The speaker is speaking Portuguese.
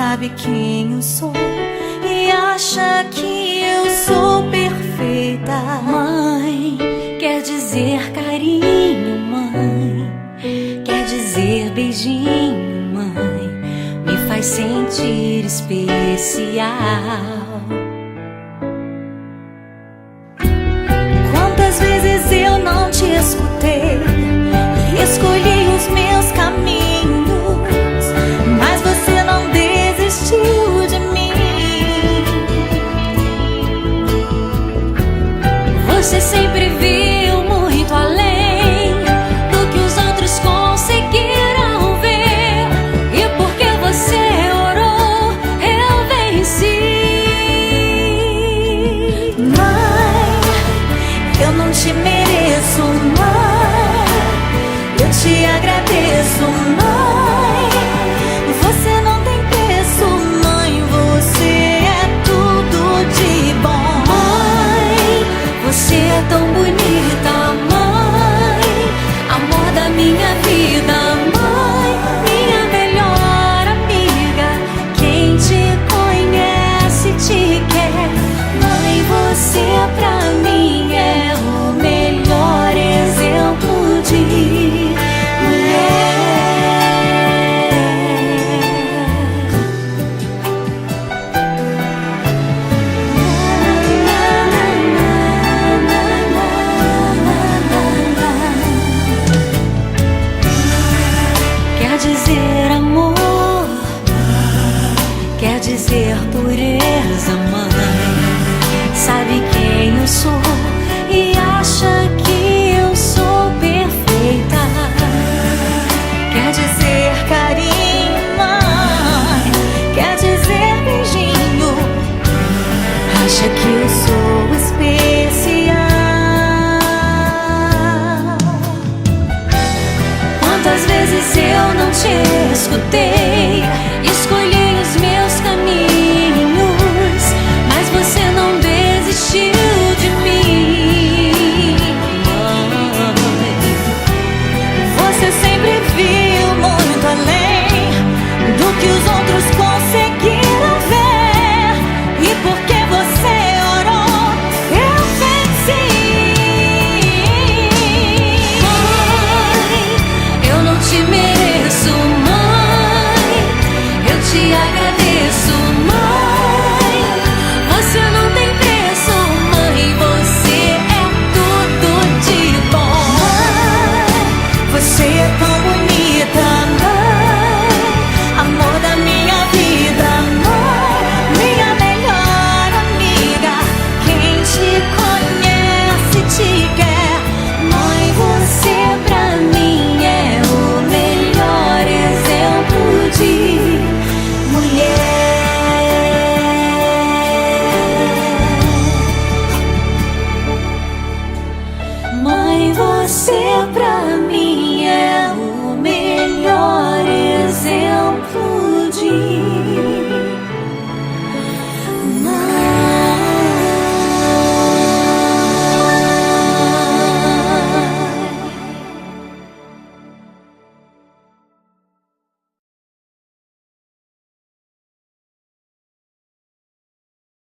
sabe quem eu sou e acha que eu sou perfeita. Mãe, quer dizer carinho, mãe, quer dizer beijinho, mãe, me faz sentir especial. Quantas vezes eu não te escutei e escolhi os meus caminhos, mas você não desistiu de mim. Você sempre viu muito além do que os outros conseguiram ver, e porque você orou, eu venci. Mãe, eu não te mereço, mãe, eu te agradeço, mãe, você não tem preço, mãe, você é tudo de bom. Mãe, você é tão bonita, mãe, amor da minha vida, mãe, minha melhor amiga, quem te conhece te quer. Mãe, você pra mim é o melhor exemplo de mulher. Quer dizer amor, quer dizer pureza, mãe, sabe quem eu sou e acha que eu sou perfeita. Quer dizer carinho, mãe, quer dizer beijinho, acha que eu sou especial. Quantas vezes eu não te escutei, escolhi os meus caminhos, mas você não desistiu de mim. Você sempre viu muito além do que os outros conseguiram ver, e porque você orou, eu venci. Mãe, eu não te mereço, mãe, eu te agradeço,